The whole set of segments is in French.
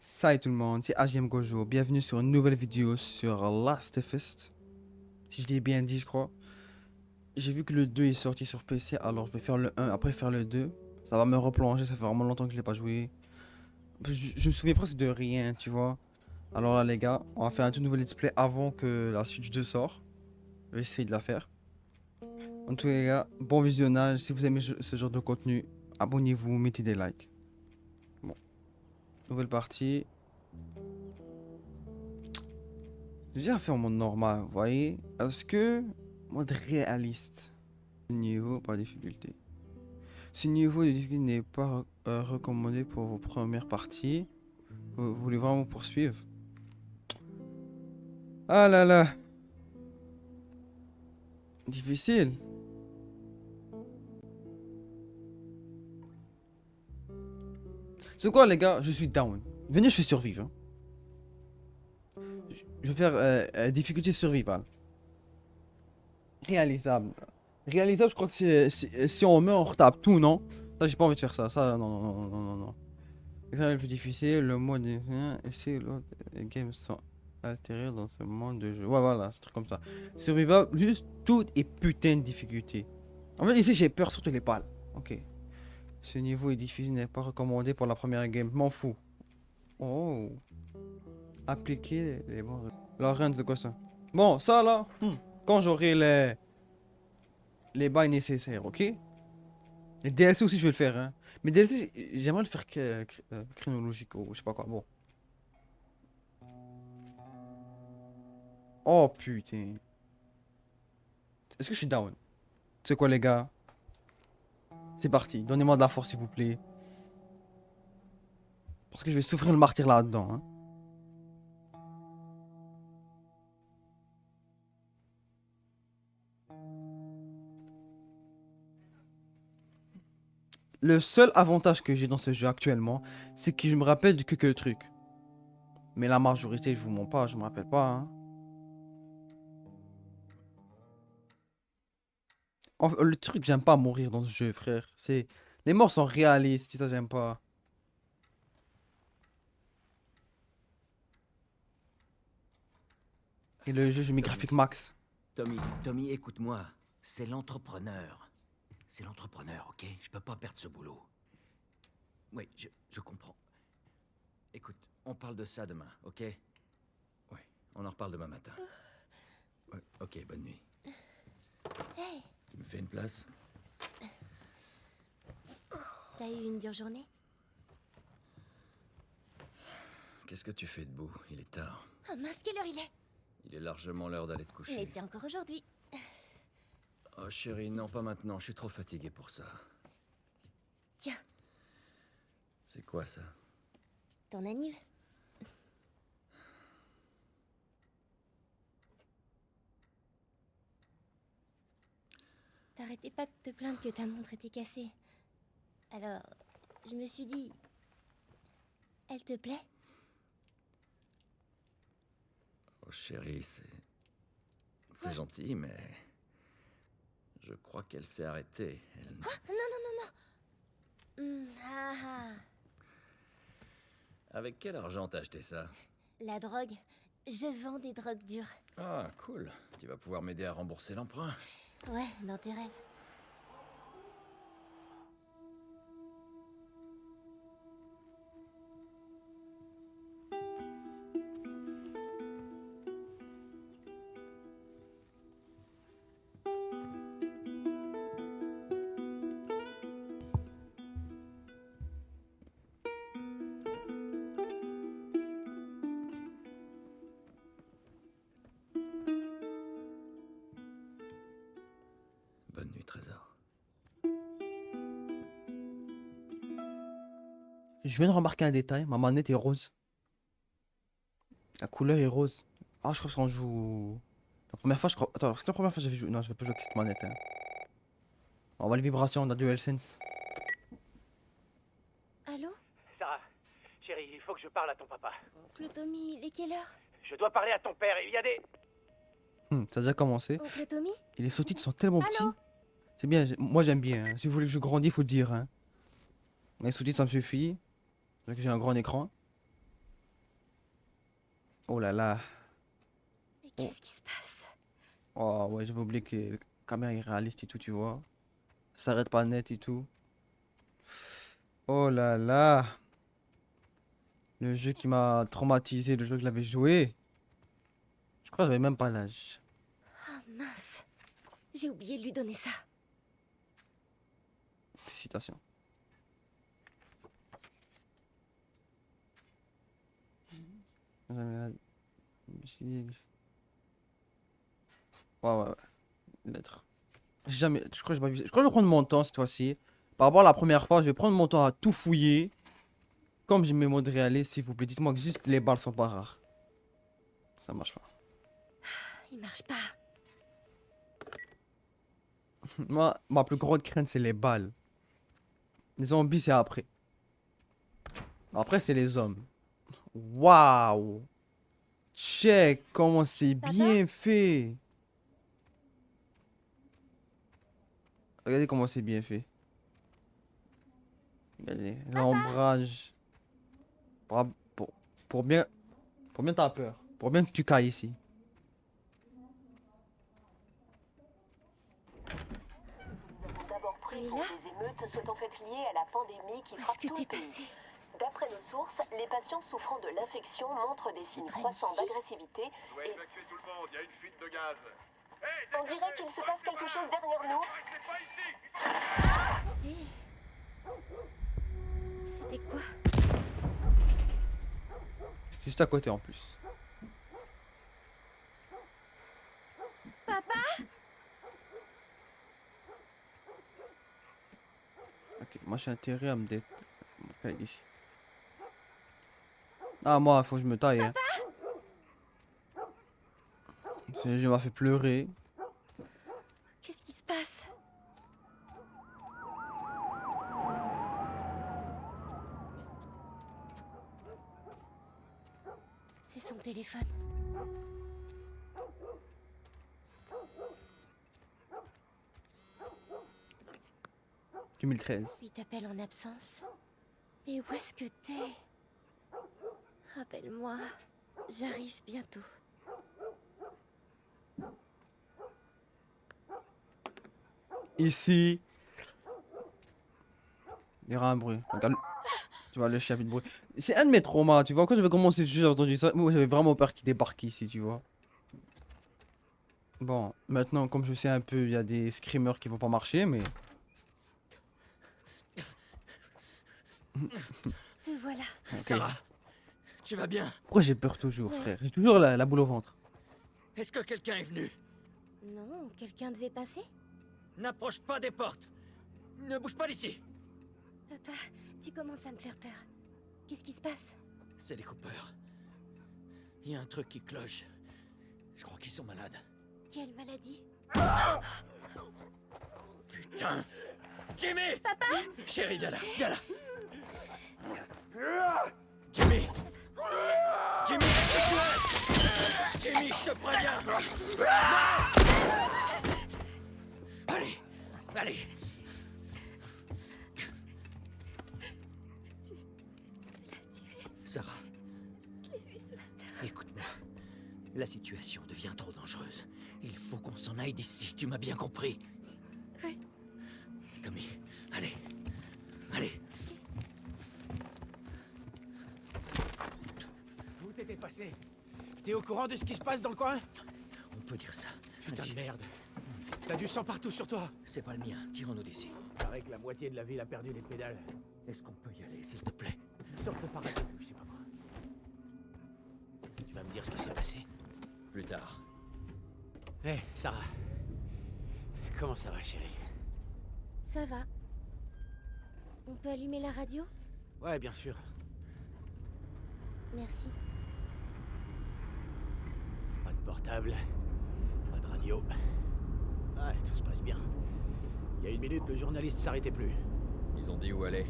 Salut tout le monde, c'est AGM Gojo. Bienvenue sur une nouvelle vidéo sur Last of Us. Si je l'ai bien dit, je crois. J'ai vu que le 2 est sorti sur PC, alors je vais faire le 1, après faire le 2. Ça va me replonger, ça fait vraiment longtemps que je l'ai pas joué. Je me souviens presque de rien, tu vois. Alors là, les gars, on va faire un tout nouveau let's play avant que la suite du 2 sort. Je vais essayer de la faire. En tout cas, les gars, bon visionnage. Si vous aimez ce genre de contenu, abonnez-vous, mettez des likes. Bon, nouvelle partie. J'ai déjà fait en mode normal, vous voyez. Est-ce que mode réaliste? Niveau par difficulté. Ce niveau de difficulté n'est pas recommandé pour vos premières parties. Vous voulez vraiment poursuivre? Ah là là. Difficile. C'est quoi les gars? Je suis down. Venez, je fais survivre. Hein. Je vais faire difficulté survival. Réalisable. Réalisable, je crois que si on meurt, on retape tout, non? Ça, j'ai pas envie de faire ça. Ça, non, non, non, non, non, non. C'est le plus difficile, le mode est rien, et c'est l'autre, les games sont altérés dans ce monde de jeu. Ouais, voilà, c'est un truc comme ça. Survivable, juste tout est putain de difficulté. En fait, ici, j'ai peur surtout les balles. Ok. Ce niveau est difficile, n'est pas recommandé pour la première game. M'en fous. Oh. Appliquer les bons. La reine, c'est quoi ça? Bon, ça là, quand j'aurai les bails nécessaires, ok? Les DLC aussi, je vais le faire, hein. Mais DLC, j'aimerais le faire chronologique ou je sais pas quoi. Bon. Oh putain. Est-ce que je suis down? C'est quoi les gars? C'est parti. Donnez-moi de la force s'il vous plaît. Parce que je vais souffrir le martyr là-dedans. Hein. Le seul avantage que j'ai dans ce jeu actuellement, c'est que je me rappelle de que le truc. Mais la majorité, je vous mens pas, je me rappelle pas. Hein. Le truc, j'aime pas mourir dans ce jeu, frère. C'est les morts sont réalistes, si ça j'aime pas. Et le jeu, je mets graphique max. Tommy, écoute-moi. C'est l'entrepreneur. C'est l'entrepreneur, ok? Je peux pas perdre ce boulot. Oui, je comprends. Écoute, on parle de ça demain, ok? Ouais, on en reparle demain matin. Ouais, ok, bonne nuit. Hey, Tu me fais une place? t'as eu une dure journée? Qu'est-ce que tu fais debout? Il est tard. Oh mince, quelle heure il est? Il est largement l'heure d'aller te coucher. Mais c'est encore aujourd'hui. Oh chérie, non, pas maintenant. Je suis trop fatigué pour ça. Tiens, C'est quoi ça? ton anniv. T'arrêtais pas de te plaindre que ta montre était cassée. Alors, je me suis dit... Elle te plaît? Oh chérie, c'est gentil, mais... Je crois qu'elle s'est arrêtée. Elle... Quoi? Non, non, non, non. Ah ah. Avec quel argent t'as acheté ça? La drogue. Je vends des drogues dures. Ah, cool. Tu vas pouvoir m'aider à rembourser l'emprunt. Ouais, dans tes rêves. Bonne nuit, Trésor. Je viens de remarquer un détail, ma manette est rose. La couleur est rose. Ah, je crois qu'on joue... La première fois, je crois... Attends, parce que la première fois, j'avais joué... Non, je vais pas jouer avec cette manette. Hein. On va les vibrations, on a DualSense. Allô? Sarah, chérie, il faut que je parle à ton papa. Oncle Tommy, il est quelle heure? Je dois parler à ton père, il y a des... Ça a déjà commencé. Oncle Tommy? Et les sous-titres sont tellement Allô? petits. C'est bien, moi j'aime bien. Hein. Si vous voulez que je grandisse, faut le dire. Hein. Les sous-titres, ça me suffit. C'est que j'ai un grand écran. Oh là là. Mais qu'est-ce qui se passe? Oh ouais, j'avais oublié que la caméra est réaliste et tout, tu vois. Ça s'arrête pas net et tout. Oh là là. Le jeu qui m'a traumatisé, le jeu que je l'avais joué. Je crois que j'avais même pas l'âge. Ah mince. J'ai oublié de lui donner ça. Félicitations. Ouais, ouais. Lettre. Jamais. Je crois que je crois que je vais prendre mon temps cette fois-ci. Par rapport à la première fois, je vais prendre mon temps à tout fouiller. Comme j'ai mes modes réalistes, s'il vous plaît, dites-moi que juste les balles sont pas rares. Ça marche pas. Il marche pas. Moi, ma plus grande crainte, c'est les balles. Les zombies, c'est après. Après, c'est les hommes. Waouh! Check comment c'est Papa? bien fait. Regardez comment c'est bien fait. Regardez, l'ombrage. Pour, pour, pour bien t'as peur. Pour bien que tu cailles ici. D'abord pris Tu es pour là? des émeutes sont en fait liées à la pandémie qui Où est-ce frappe que tout t'es le pays. passé? D'après nos sources, les patients souffrant de l'infection montrent des signes près croissants d'ici? d'agressivité Je dois et évacuer tout le monde, il y a une fuite de gaz. Hey, on dirait qu'il se passe quelque chose derrière nous. restez pas ici! Hé. C'était quoi? C'est juste à côté en plus. Papa? Ok, moi j'ai intérêt à me cailler ici. Ah, moi, faut que je me taille. Hein. Ce jeu m'a fait pleurer. Qu'est-ce qui se passe? C'est son téléphone. « 2013. Il t'appelle en absence. Et où est-ce que t'es? Rappelle-moi. J'arrive bientôt. Ici. Il y aura un bruit. Regarde. Tu vois le chien fait de bruit. C'est un de mes traumas, tu vois. Quand j'avais commencé le jeu, j'ai entendu ça. Moi, j'avais vraiment peur qu'il débarque ici, tu vois. Bon, maintenant, comme je sais un peu, il y a des screamers qui vont pas marcher, mais. Te voilà. Ok. Sarah, tu vas bien? Pourquoi j'ai peur toujours, Ouais. frère? J'ai toujours la boule au ventre. Est-ce que quelqu'un est venu? Non, quelqu'un devait passer? N'approche pas des portes. Ne bouge pas d'ici. Papa, tu commences à me faire peur. Qu'est-ce qui se passe? C'est les coupeurs. Il y a un truc qui cloche. Je crois qu'ils sont malades. Quelle maladie? Putain! Jimmy! Papa! Chérie, viens là, viens là! Jimmy! Jimmy, Jimmy, je te préviens! Non! Allez! Allez! Sarah, Je l'ai vu ce matin. écoute-moi. La situation devient trop dangereuse. Il faut qu'on s'en aille d'ici, tu m'as bien compris. Oui. Tommy, allez. Allez. Où t'étais passé? T'es au courant de ce qui se passe dans le coin? On peut dire ça. Putain de merde. T'as du sang partout sur toi. C'est pas le mien, tirons-nous d'ici. Paraît que la moitié de la ville a perdu les pédales. Est-ce qu'on peut y aller, s'il te plaît? Sors le parachute, je sais pas quoi. Tu vas me dire ce qui s'est passé? Plus tard. Hé, Sarah. Comment ça va, chérie? Ça va. On peut allumer la radio? Ouais, bien sûr. Merci. Pas de portable, pas de radio. Ouais, tout se passe bien. Il y a une minute, le journaliste s'arrêtait plus. Ils ont dit où aller.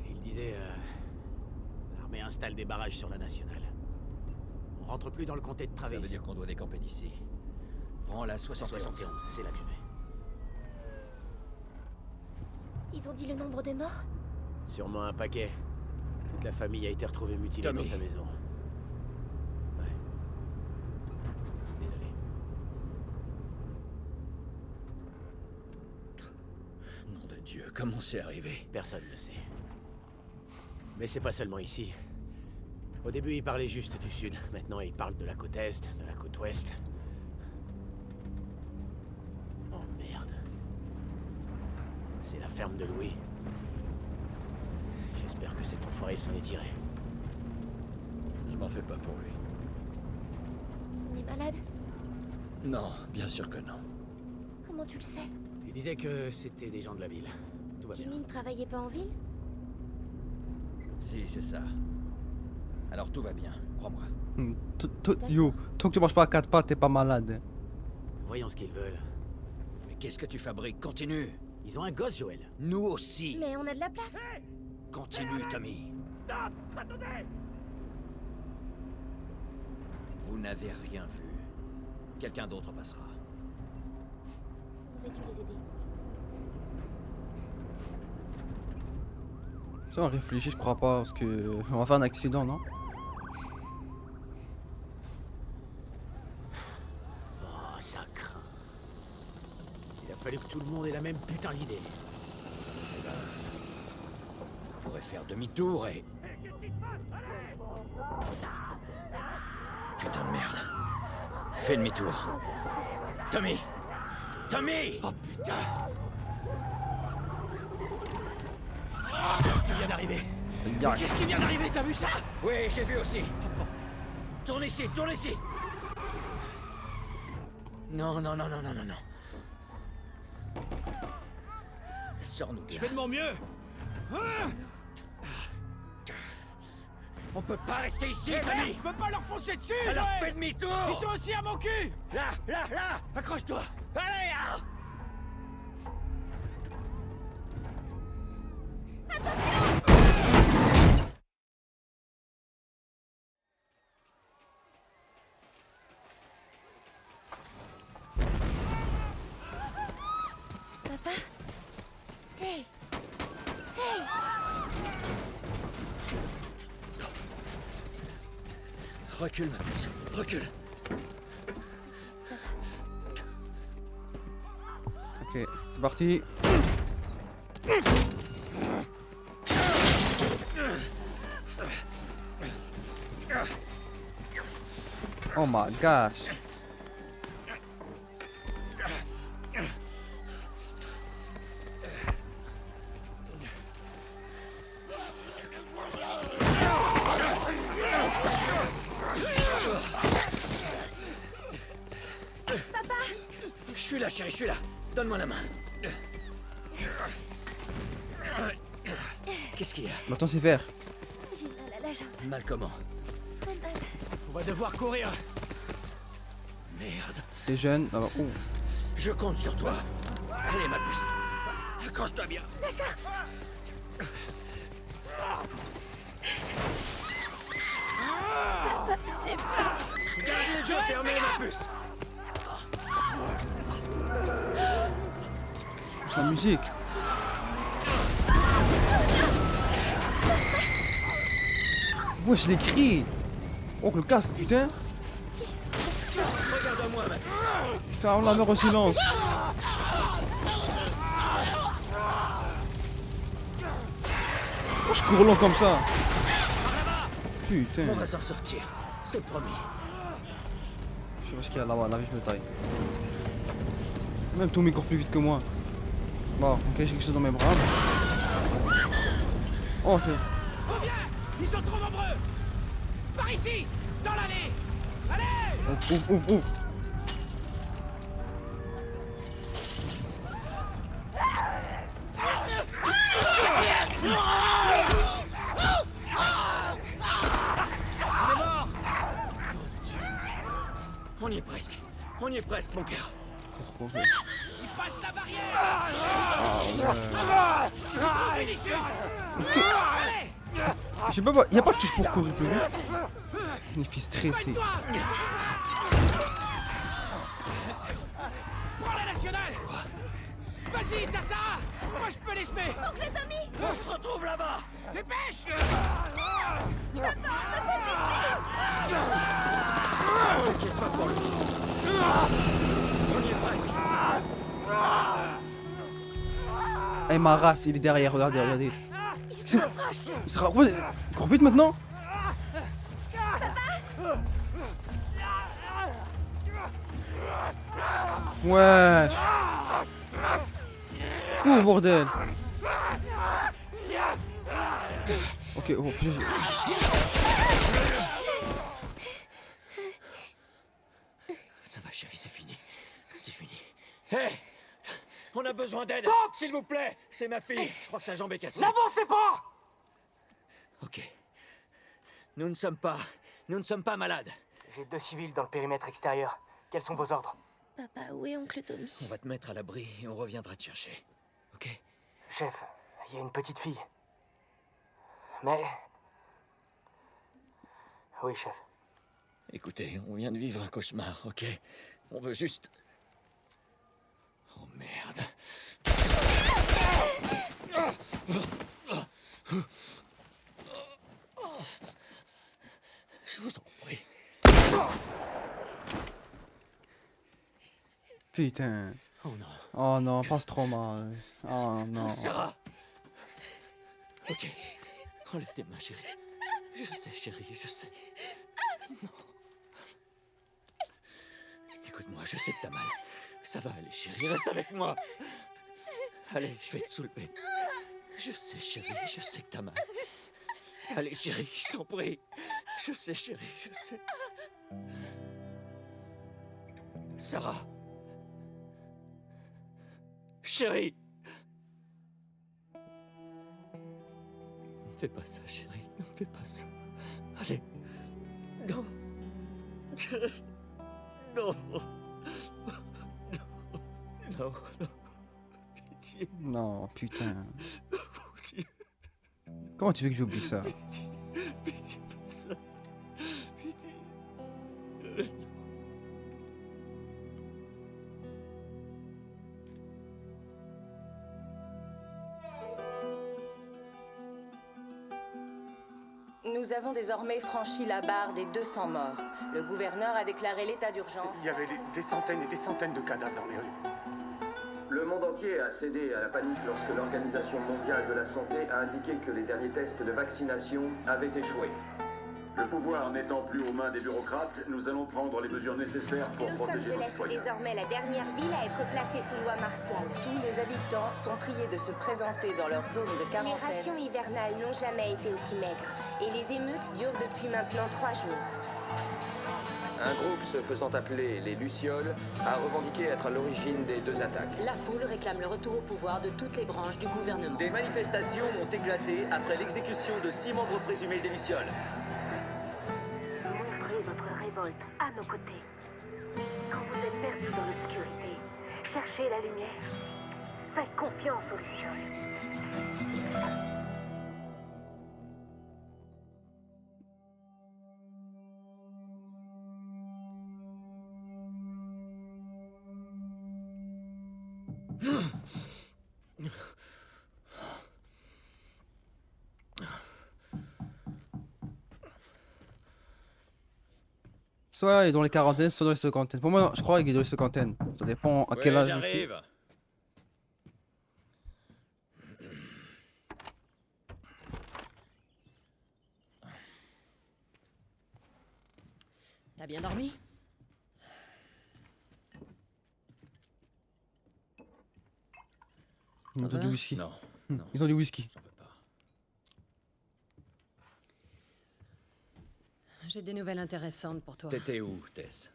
Il disait... l'armée installe des barrages sur la nationale. On rentre plus dans le comté de Ça Travis. veut dire qu'on doit décamper d'ici. Prends la 71. 71, c'est là que je vais. Ils ont dit le nombre de morts? Sûrement un paquet. Toute la famille a été retrouvée mutilée Tommy. dans sa maison. Comment c'est arrivé? Personne ne le sait. Mais c'est pas seulement ici. Au début, il parlait juste du sud. Maintenant, il parle de la côte est, de la côte ouest. Oh merde. C'est la ferme de Louis. J'espère que cet enfoiré s'en est tiré. Je m'en fais pas pour lui. On est malade? Non, bien sûr que non. Comment tu le sais? Il disait que c'était des gens de la ville. Tout va bien. Jimmy ne travaillait pas en ville? Si, c'est ça. Alors tout va bien, crois-moi. Yo, tant que tu marches pas à quatre pattes, t'es pas malade. Voyons ce qu'ils veulent. Mais qu'est-ce que tu fabriques? Continue. Ils ont un gosse, Joël. Nous aussi. Mais on a de la place. Continue, Tommy. Stop! Attendez! Vous n'avez rien vu. Quelqu'un d'autre passera. On aurait dû les aider. Si on réfléchit, je crois pas, parce que on va faire un accident, non? Oh, ça craint. Il a fallu que tout le monde ait la même putain d'idée. On pourrait faire demi-tour et... Putain de merde. Fais demi-tour. Tommy! Tommy! Oh putain! Qu'est-ce qui vient d'arriver? Qu'est-ce qui vient d'arriver? T'as vu ça? Oui, j'ai vu aussi. Tourne ici, tourne ici. Non, non, non, non, non, non, non. Sors-nous Je bien. fais de mon mieux! On peut pas rester ici, Eh merde, Tommy! je peux pas leur foncer dessus! Alors Joël. fais demi-tour! Ils sont aussi à mon cul! Là, là, là! Accroche-toi! Allez, ah! Papa? Hey! Hey! Recule, ma puce. Recule. Ça va. Ok, c'est parti. Oh my gosh. Je suis là, chérie, je suis là. Donne-moi la main. Qu'est-ce qu'il y a? Maintenant c'est vert. J'ai mal à la jambe. Mal comment? Trop mal. On va devoir courir! Merde. Les jeunes. Alors, oh. Je compte sur toi. Allez, ma puce. Accroche-toi bien. Garde les yeux fermés, ma puce. C'est la musique. Wesh, les cris. Oh, que le casque, putain. Regarde-moi, ma puce. Ferme la mer au silence. Oh, je cours long comme ça. Putain. On va s'en sortir. C'est promis. Je sais pas ce qu'il y a là-bas, là je me taille. Même Tommy court plus vite que moi. Bon, ok, j'ai quelque chose dans mes bras. Oh, on fait. Reviens! Ils sont trop nombreux! Par ici! Dans l'allée! Allez! Ouvre, ouvre, ouvre. On y est presque. On y est presque, mon cœur. Pourquoi Ils passent la barrière! Trop vite ici! Allez! Je sais pas, y'a pas de touche pour courir plus vite. Il fait stresser. Toi! Prends la nationale! Vas-y, t'as ça! Moi je peux les semer! Oncle Tommy! On se retrouve là-bas. Dépêche! T'inquiète pas pour lui. On y est presque. Eh ma race, il est derrière, regardez, regardez. Il se rapproche. Il se rapproche. Il court vite maintenant. Wesh. Cours, bordel. Ok, oh, putain, Ça va, chérie, c'est fini. C'est fini. Hé! On a besoin d'aide! S'il vous plaît! C'est ma fille! Je crois que sa jambe est cassée. N'avancez pas! Ok. Nous ne sommes pas malades. J'ai 2 civils dans le périmètre extérieur. Quels sont vos ordres? Papa, où est oncle Tommy? On va te mettre à l'abri et on reviendra te chercher. Ok? Chef, il y a une petite fille. Mais... Oui, chef. Écoutez, on vient de vivre un cauchemar, ok? On veut juste... Oh merde. Je vous en prie. putain. Oh non. Oh non, pas ce trauma. Oh non. Sarah! Ok. Enlève tes mains, chérie. Je sais, chérie, je sais. Non. Écoute-moi, je sais que t'as mal. Ça va aller, chérie, reste avec moi. Allez, je vais te soulever. Je sais, chérie, je sais que t'as mal. Allez, chérie, je t'en prie. Je sais, chérie, je sais. Sarah. Chérie. Ne fais pas ça, chérie. Ne fais pas ça. Allez. Non. Non. Non. Non. Pitié. Non, putain. Pitié. Comment tu veux que j'oublie ça? Pitié. Pitié, pas ça. Pitié. Nous avons désormais franchi la barre des 200 morts. Le gouverneur a déclaré l'état d'urgence. Il y avait des centaines et des centaines de cadavres dans les rues. Le monde entier a cédé à la panique lorsque l'Organisation mondiale de la santé a indiqué que les derniers tests de vaccination avaient échoué. Le pouvoir n'étant plus aux mains des bureaucrates, nous allons prendre les mesures nécessaires pour Los protéger nos Angeles est citoyens. désormais la dernière ville à être placée sous loi martiale. Tous les habitants sont priés de se présenter dans leur zone de Les quarantaine. rations hivernales n'ont jamais été aussi maigres. Et les émeutes durent depuis maintenant 3 jours. Un groupe se faisant appeler les Lucioles a revendiqué être à l'origine des 2 attaques. La foule réclame le retour au pouvoir de toutes les branches du gouvernement. Des manifestations ont éclaté après l'exécution de 6 membres présumés des Lucioles. Montrez votre révolte à nos côtés. Quand vous êtes perdu dans l'obscurité, cherchez la lumière. Faites confiance aux Lucioles. Soit il est dans les quarantaines, soit dans les cinquantaines. Pour moi, je crois qu'il est dans les cinquantaines. Ça dépend à quel âge je suis. J'arrive. T'as bien dormi? Ils ont du whisky. Non. Ils ont du whisky. J'en veux pas. J'ai des nouvelles intéressantes pour toi. T'étais où, Tess?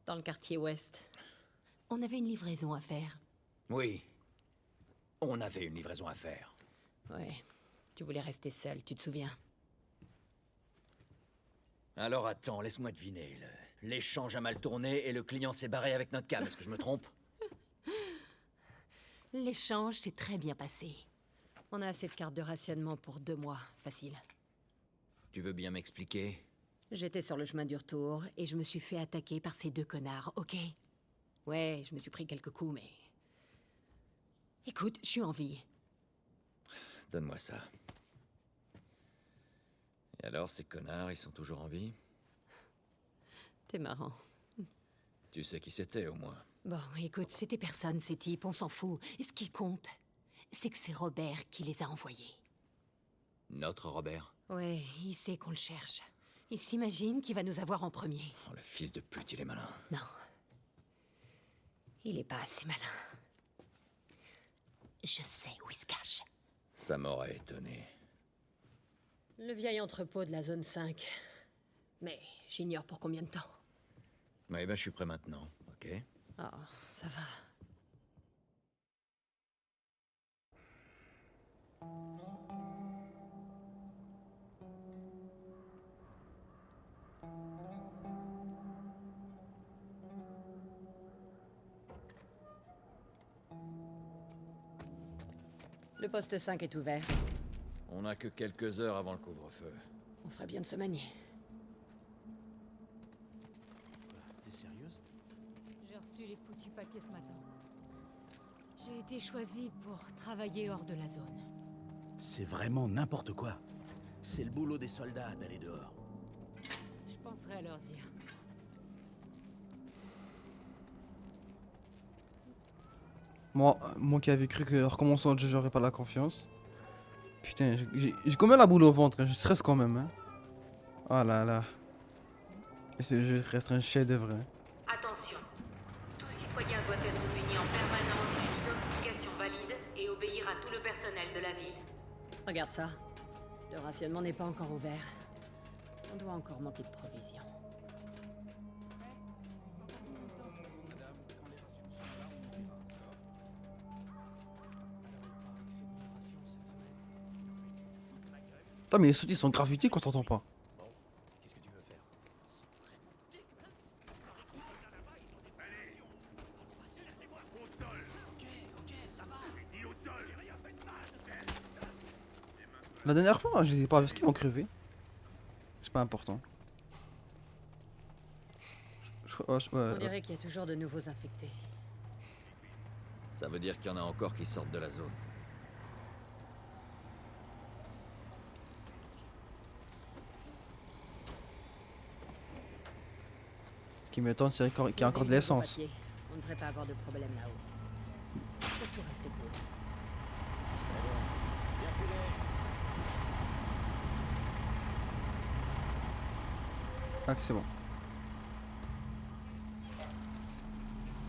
Dans le quartier ouest. On avait une livraison à faire. Oui. On avait une livraison à faire. Ouais. Tu voulais rester seul, tu te souviens? Alors attends, laisse-moi deviner. L'échange a mal tourné et le client s'est barré avec notre cam. Est-ce que je me trompe? L'échange s'est très bien passé. On a assez de cartes de rationnement pour 2 mois, facile. Tu veux bien m'expliquer? J'étais sur le chemin du retour et je me suis fait attaquer par ces 2 connards, ok? Ouais, je me suis pris quelques coups, mais... Écoute, je suis en vie. Donne-moi ça. Et alors, ces connards, ils sont toujours en vie? T'es marrant. Tu sais qui c'était, au moins? Bon, écoute, c'était personne, ces types, on s'en fout. Et ce qui compte, c'est que c'est Robert qui les a envoyés. Notre Robert? Ouais, il sait qu'on le cherche. Il s'imagine qu'il va nous avoir en premier. Oh, le fils de pute, il est malin. Non. Il est pas assez malin. Je sais où il se cache. Ça m'aurait étonné. Le vieil entrepôt de la zone 5. Mais j'ignore pour combien de temps. Ouais, ben je suis prêt maintenant, ok? Oh, ça va. Le poste 5 est ouvert. On n'a que quelques heures avant le couvre-feu. On ferait bien de se manier. T'es sérieuse? J'ai reçu les foutus papiers ce matin. J'ai été choisie pour travailler hors de la zone. C'est vraiment n'importe quoi. C'est le boulot des soldats d'aller dehors. Je penserai à leur dire. Moi qui avais cru que en recommençant le jeu, j'aurais pas la confiance. Putain, j'ai quand même la boule au ventre, hein. Je stresse quand même. Hein. Oh là là. Et ce jeu reste un chef-d'œuvre. Hein. Attention, tout citoyen doit être muni en permanence d'une identification valide et obéir à tout le personnel de la ville. Regarde ça. Le rationnement n'est pas encore ouvert. On doit encore manquer de provisions. Putain, mais les sous-titres sont graffitis quand t'entends pas. Qu'est-ce que tu veux faire? La dernière fois, je les ai pas vus qu'ils vont crever. C'est pas important. On dirait qu'il y a toujours de nouveaux infectés. Ça veut dire qu'il y en a encore qui sortent de la zone. Ce qui m'étonne, c'est qu'il y a encore de l'essence. On ne devrait pas avoir de problème là-haut. Tout reste cool. Ah, c'est bon.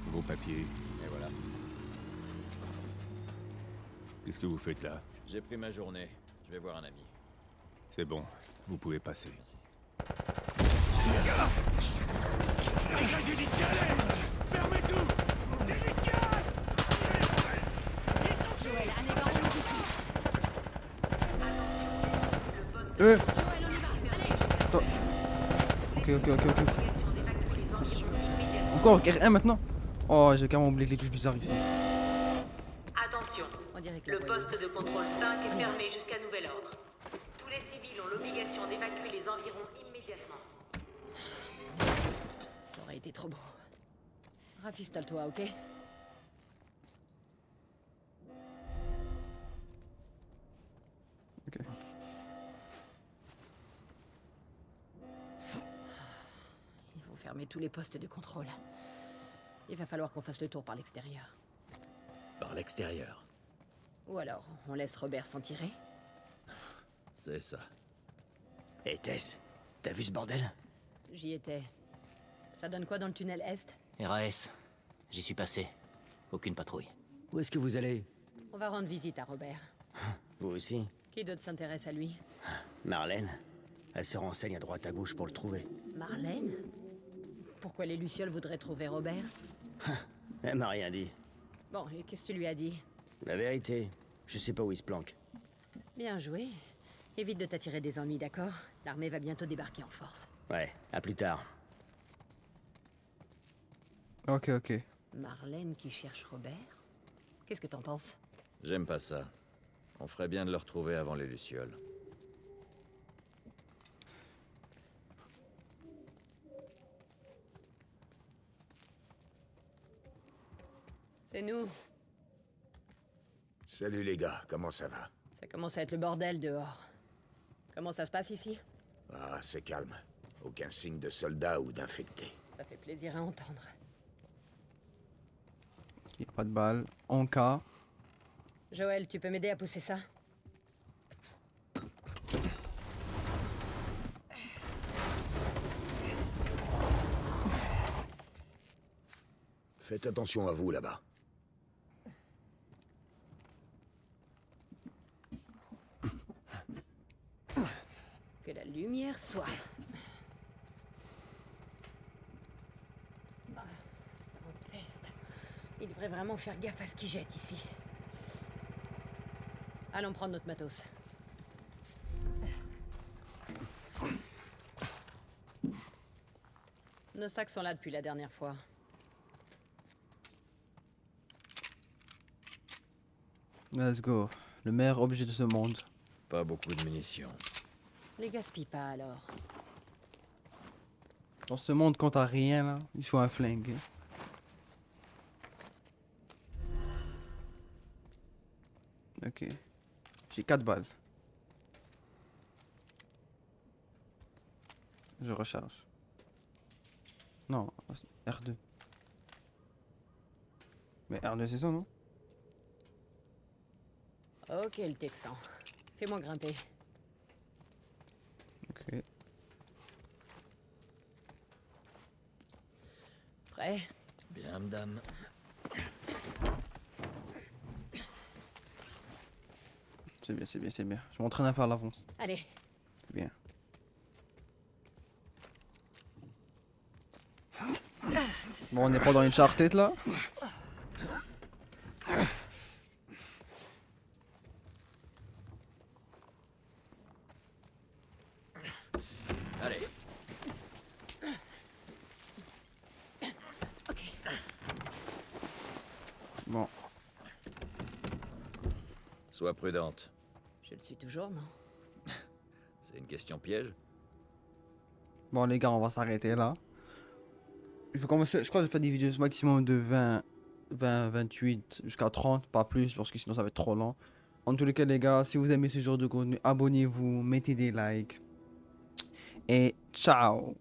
Vos papiers. Et voilà. Qu'est-ce que vous faites là? J'ai pris ma journée. Je vais voir un ami. C'est bon, vous pouvez passer. Brigade judiciaire! Fermez tout! Judiciaire! Joël, un ébarron nous touche. Joël, on y va. Allez. Ok. Encore R1 maintenant? Oh, j'ai carrément oublié les touches bizarres ici. Attention, le poste de contrôle 5 est fermé jusqu'à nouvel ordre. Tous les civils ont l'obligation d'évacuer les environs immédiatement. Ça aurait été trop beau. Rafistole-toi, ok? Ok. Il faut fermer tous les postes de contrôle. Il va falloir qu'on fasse le tour par l'extérieur. Par l'extérieur. Ou alors, on laisse Robert s'en tirer? C'est ça. Hé Tess, t'as vu ce bordel? J'y étais. Ça donne quoi dans le tunnel Est? RAS. J'y suis passé. Aucune patrouille. Où est-ce que vous allez? On va rendre visite à Robert. Vous aussi? Qui d'autre s'intéresse à lui? Marlène. Elle se renseigne à droite à gauche pour le trouver. Marlène? Pourquoi les Lucioles voudraient trouver Robert? Elle m'a rien dit. Bon, et qu'est-ce que tu lui as dit? La vérité, je sais pas où il se planque. Bien joué. Évite de t'attirer des ennuis, d'accord? L'armée va bientôt débarquer en force. Ouais, à plus tard. Ok. Marlène qui cherche Robert? Qu'est-ce que t'en penses? J'aime pas ça. On ferait bien de le retrouver avant les Lucioles. C'est nous. Salut les gars, comment ça va? Ça commence à être le bordel dehors. Comment ça se passe ici? Ah, c'est calme. Aucun signe de soldats ou d'infectés. Ça fait plaisir à entendre. Il n'y a pas de balles. En cas. Joël, tu peux m'aider à pousser ça? Faites attention à vous là-bas. Que la lumière soit. Ah, oh, peste. Il devrait vraiment faire gaffe à ce qu'il jette ici. Allons prendre notre matos. Nos sacs sont là depuis la dernière fois. Let's go. Le meilleur objet de ce monde. Pas beaucoup de munitions. Les gaspille pas alors. Dans ce monde, quand t'as rien là, il faut un flingue. Ok. J'ai 4 balles. Je recharge. Non, R2. Mais R2 c'est ça, non? Ok, le Texan. Fais-moi grimper. Ok. Prêt? Bien, madame. C'est bien, c'est bien, c'est bien. Je m'entraîne à faire l'avance. Allez. C'est bien. Bon, on n'est pas dans une Uncharted là. Allez. Bon. Sois prudente. Je le suis toujours, non? C'est une question piège. Bon les gars, on va s'arrêter là. Je vais commencer, je crois que je vais faire des vidéos maximum de 28 jusqu'à 30, pas plus, parce que sinon ça va être trop long. En tous les cas les gars, si vous aimez ce genre de contenu, abonnez-vous, mettez des likes. Et ciao!